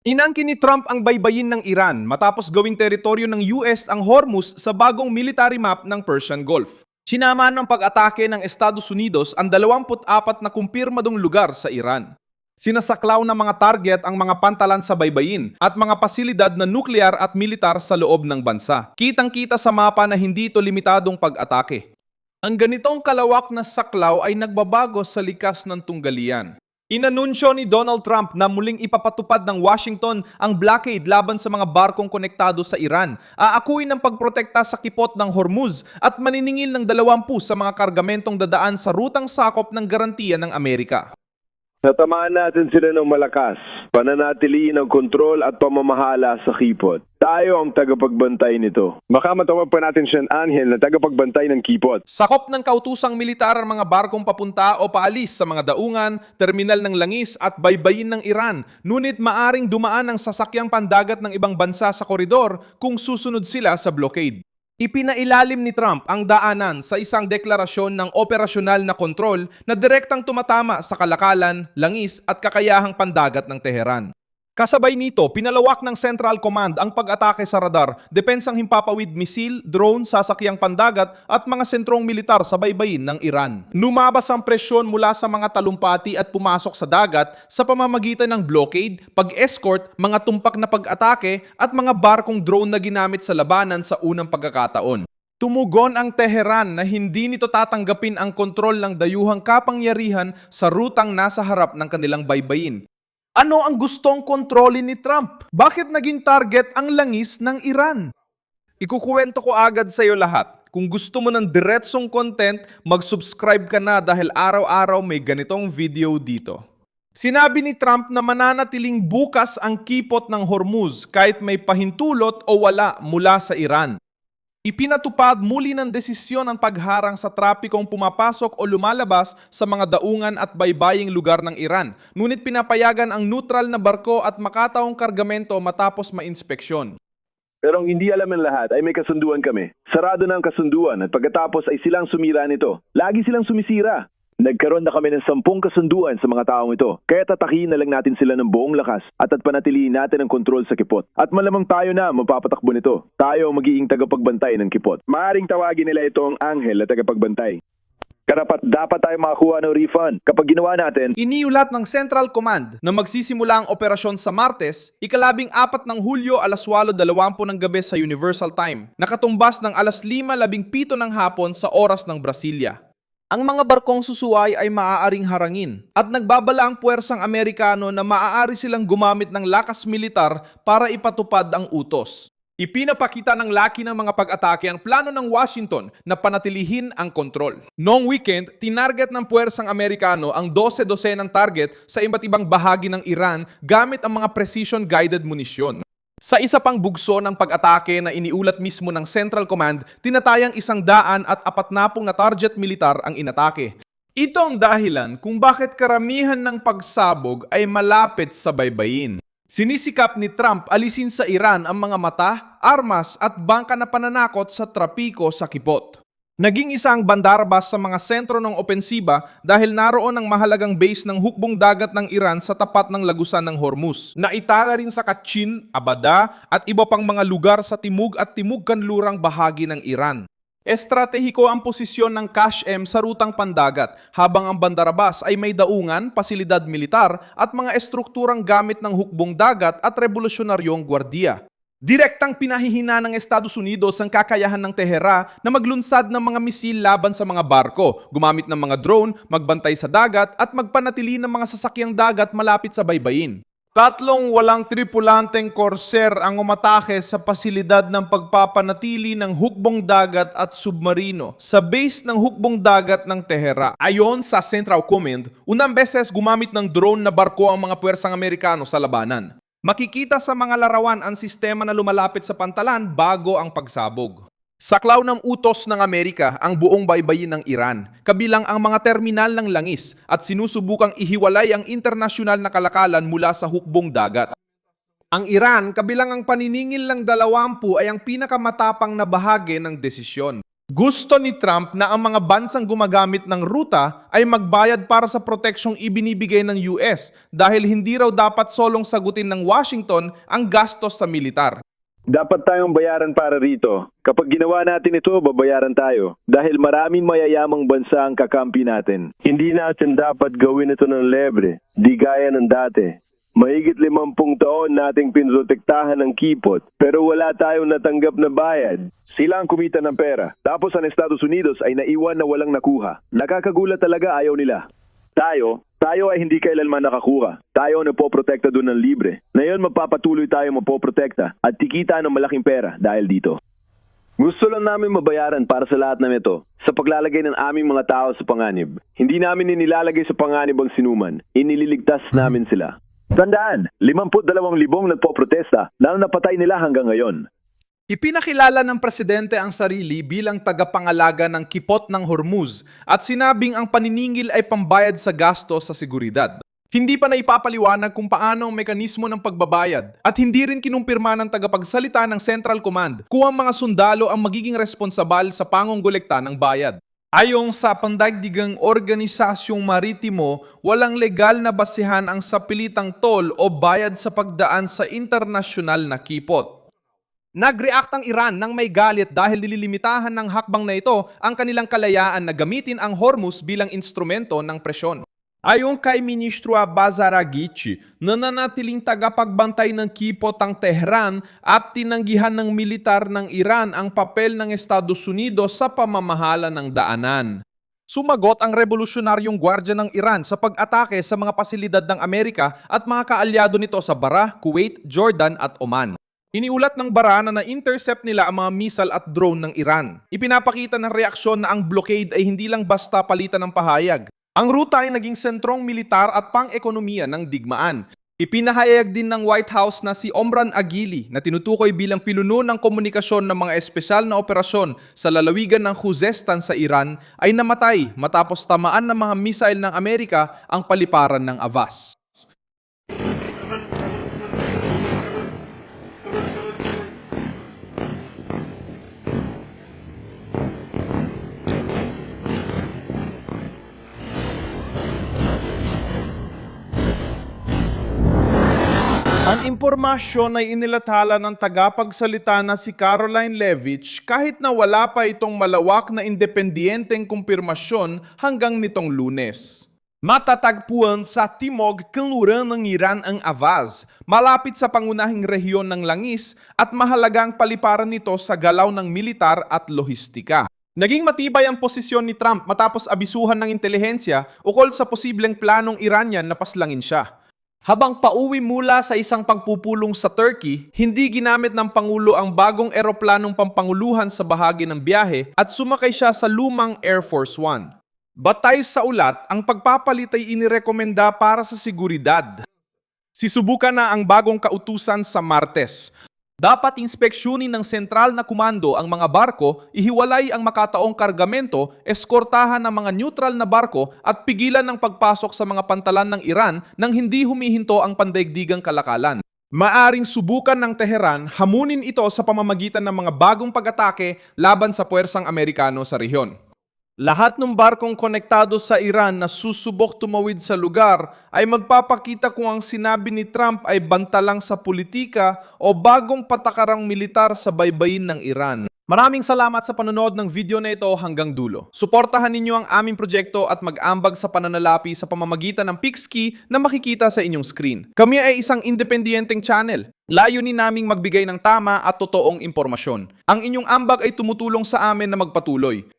Inangkin ni Trump ang baybayin ng Iran matapos gawing teritoryo ng US ang Hormuz sa bagong military map ng Persian Gulf. Sinama ng pag-atake ng Estados Unidos ang 24 na kumpirmadong lugar sa Iran. Sinasaklaw ng mga target ang mga pantalan sa baybayin at mga pasilidad na nuklear at militar sa loob ng bansa. Kitang-kita sa mapa na hindi ito limitadong pag-atake. Ang ganitong kalawak na saklaw ay nagbabago sa likas ng tunggalian. Inanunsyo ni Donald Trump na muling ipapatupad ng Washington ang blockade laban sa mga barkong konektado sa Iran. Aakuin ng pagprotekta sa kipot ng Hormuz at maniningil ng 20 sa mga kargamentong dadaan sa rutang sakop ng garantiya ng Amerika. Natamaan natin sila ng malakas, pananatiliin ang kontrol at pamamahala sa kipot. Tayo ang tagapagbantay nito. Baka matawag pa natin siyang anghel na tagapagbantay ng kipot. Sakop ng kautusang militar ang mga barkong papunta o paalis sa mga daungan, terminal ng langis at baybayin ng Iran. Ngunit maaring dumaan ang sasakyang pandagat ng ibang bansa sa koridor kung susunod sila sa blockade. Ipinailalim ni Trump ang daanan sa isang deklarasyon ng operasyonal na kontrol na direktang tumatama sa kalakalan, langis at kakayahang pandagat ng Teheran. Kasabay nito, pinalawak ng Central Command ang pag-atake sa radar, depensang himpapawid misil, drone, sasakyang pandagat at mga sentrong militar sa baybayin ng Iran. Lumabas ang presyon mula sa mga talumpati at pumasok sa dagat sa pamamagitan ng blockade, pag-escort, mga tumpak na pag-atake at mga barkong drone na ginamit sa labanan sa unang pagkakataon. Tumugon ang Teheran na hindi nito tatanggapin ang kontrol ng dayuhang kapangyarihan sa rutang nasa harap ng kanilang baybayin. Ano ang gustong kontrolin ni Trump? Bakit naging target ang langis ng Iran? Ikukuwento ko agad sa iyo lahat. Kung gusto mo ng diretsong content, mag-subscribe ka na dahil araw-araw may ganitong video dito. Sinabi ni Trump na mananatiling bukas ang kipot ng Hormuz kahit may pahintulot o wala mula sa Iran. Ipinatupad muli ng desisyon ang pagharang sa trapikong pumapasok o lumalabas sa mga daungan at baybaying lugar ng Iran. Ngunit pinapayagan ang neutral na barko at makataong kargamento matapos ma-inspeksyon. Pero ang hindi alam ng lahat ay may kasunduan kami. Sarado na ang kasunduan at pagkatapos ay silang sumira nito. Lagi silang sumisira. Nagkaroon na kami ng 10 kasunduan sa mga taong ito. Kaya tatakihin na lang natin sila ng buong lakas at panatilihin natin ang kontrol sa kipot. At malamang tayo na mapapatakbo nito. Tayo ang magiging tagapagbantay ng kipot. Maaring tawagin nila itong anghel na tagapagbantay. Dapat tayo makakuha ng refund. Kapag ginawa natin, Iniulat ng Central Command na magsisimula ang operasyon sa Martes, ika-14 ng Hulyo alas 8:20 ng gabi sa Universal Time, nakatumbas ng alas 5:17 ng hapon sa oras ng Brasilia. Ang mga barkong susuway ay maaaring harangin at nagbabala ang puwersang Amerikano na maaari silang gumamit ng lakas militar para ipatupad ang utos. Ipinapakita ng laki ng mga pag-atake ang plano ng Washington na panatilihin ang kontrol. Noong weekend, tinarget ng puwersang Amerikano ang 12 ng target sa iba't ibang bahagi ng Iran gamit ang mga precision-guided munisyon. Sa isa pang bugso ng pag-atake na iniulat mismo ng Central Command, tinatayang 140 na target militar ang inatake. Ito ang dahilan kung bakit karamihan ng pagsabog ay malapit sa baybayin. Sinisikap ni Trump alisin sa Iran ang mga mata, armas at bangka na pananakot sa trapiko sa kipot. Naging isang bandarabas sa mga sentro ng opensiba dahil naroon ang mahalagang base ng hukbong dagat ng Iran sa tapat ng lagusan ng Hormuz. Naitala rin sa Kachin, Abada at iba pang mga lugar sa timog at timog-kanlurang bahagi ng Iran. Estratehiko ang posisyon ng Kashem sa rutang pandagat habang ang bandarabas ay may daungan, pasilidad militar at mga estrukturang gamit ng hukbong dagat at revolusyonaryong gwardiya. Direktang pinahihina ng Estados Unidos ang kakayahan ng Tehran na maglunsad ng mga misil laban sa mga barko, gumamit ng mga drone, magbantay sa dagat at magpanatili ng mga sasakyang dagat malapit sa baybayin. 3 walang tripulanteng corsair ang umatake sa pasilidad ng pagpapanatili ng hukbong dagat at submarino sa base ng hukbong dagat ng Tehran. Ayon sa Central Command, unang beses gumamit ng drone na barko ang mga puwersang Amerikano sa labanan. Makikita sa mga larawan ang sistema na lumalapit sa pantalan bago ang pagsabog. Saklaw ng utos ng Amerika ang buong baybayin ng Iran, kabilang ang mga terminal ng langis at sinusubukang ihiwalay ang internasyonal na kalakalan mula sa hukbong dagat. Ang Iran, kabilang ang paniningil ng 20 ay ang pinakamatapang na bahagi ng desisyon. Gusto ni Trump na ang mga bansang gumagamit ng ruta ay magbayad para sa proteksyong ibinibigay ng US dahil hindi raw dapat solong sagutin ng Washington ang gastos sa militar. Dapat tayong bayaran para rito. Kapag ginawa natin ito, babayaran tayo. Dahil maraming mayayamang bansa ang kakampi natin. Hindi natin dapat gawin ito ng lebre, di gaya ng dati. Mahigit 50 taon nating pinrotektahan ng kipot, pero wala tayong natanggap na bayad. Sila ang kumita ng pera. Tapos ang Estados Unidos ay naiwan na walang nakuha. Nakakagulat talaga, ayaw nila. Tayo ay hindi kailanman nakakuha. Tayo ang napoprotekta doon ng libre. Ngayon magpapatuloy tayo mapoprotekta at tikita ng malaking pera dahil dito. Gusto lang namin mabayaran para sa lahat ng ito sa paglalagay ng aming mga tao sa panganib. Hindi namin inilalagay sa panganib ang sinuman. Inililigtas namin sila. Tandaan, 52,000 nagpoprotesta na napatay nila hanggang ngayon. Ipinakilala ng presidente ang sarili bilang tagapangalaga ng kipot ng Hormuz at sinabing ang paniningil ay pambayad sa gasto sa seguridad. Hindi pa naipapaliwanag kung paano ang mekanismo ng pagbabayad at hindi rin kinumpirma ng tagapagsalita ng Central Command kung ang mga sundalo ang magiging responsabal sa pangonggolekta ng bayad. Ayon sa pandaigdigang organisasyong maritimo, walang legal na basihan ang sapilitang toll o bayad sa pagdaan sa internasyonal na kipot. Nag-react ang Iran nang may galit dahil nililimitahan ng hakbang na ito ang kanilang kalayaan na gamitin ang Hormuz bilang instrumento ng presyon. Ayon kay Ministro Abbas Araghchi, nananatiling tagapagbantay ng kipot ang Tehran at tinanggihan ng militar ng Iran ang papel ng Estados Unidos sa pamamahala ng daanan. Sumagot ang revolusyonaryong gwardya ng Iran sa pag-atake sa mga pasilidad ng Amerika at mga kaalyado nito sa Bahrain, Kuwait, Jordan at Oman. Iniulat ng Bahrain na na-intercept nila ang mga missile at drone ng Iran. Ipinapakita ng reaksyon na ang blockade ay hindi lang basta palitan ng pahayag. Ang ruta ay naging sentrong militar at pang-ekonomiya ng digmaan. Ipinahayag din ng White House na si Omran Aghili na tinutukoy bilang pinuno ng komunikasyon ng mga espesyal na operasyon sa lalawigan ng Khuzestan sa Iran ay namatay matapos tamaan ng mga missile ng Amerika ang paliparan ng Avaz. Ang impormasyon ay inilathala ng tagapagsalita na si Caroline Levitt kahit na wala pa itong malawak na independiyenteng kumpirmasyon hanggang nitong Lunes. Matatagpuan sa timog kanluran ng Iran ang Avaz, malapit sa pangunahing rehiyon ng Langis at mahalagang paliparan nito sa galaw ng militar at lohistika. Naging matibay ang posisyon ni Trump matapos abisuhan ng intelihensya ukol sa posibleng planong Iranian na paslangin siya. Habang pauwi mula sa isang pagpupulong sa Turkey, hindi ginamit ng Pangulo ang bagong eroplanong pampanguluhan sa bahagi ng biyahe at sumakay siya sa lumang Air Force One. Batay sa ulat, ang pagpapalit ay inirekomenda para sa seguridad. Sisubukan na ang bagong kautusan sa Martes. Dapat inspeksyonin ng sentral na komando ang mga barko, ihiwalay ang makataong kargamento, eskortahan ang mga neutral na barko at pigilan ang pagpasok sa mga pantalan ng Iran nang hindi humihinto ang pandaigdigang kalakalan. Maaring subukan ng Tehran hamunin ito sa pamamagitan ng mga bagong pag-atake laban sa puwersang Amerikano sa rehiyon. Lahat ng barkong konektado sa Iran na susubok tumawid sa lugar ay magpapakita kung ang sinabi ni Trump ay bantalang sa politika o bagong patakarang militar sa baybayin ng Iran. Maraming salamat sa panonood ng video na ito hanggang dulo. Suportahan ninyo ang aming proyekto at mag-ambag sa pananalapi sa pamamagitan ng Pixkey na makikita sa inyong screen. Kami ay isang independiyenteng channel. Layunin naming magbigay ng tama at totoong impormasyon. Ang inyong ambag ay tumutulong sa amin na magpatuloy.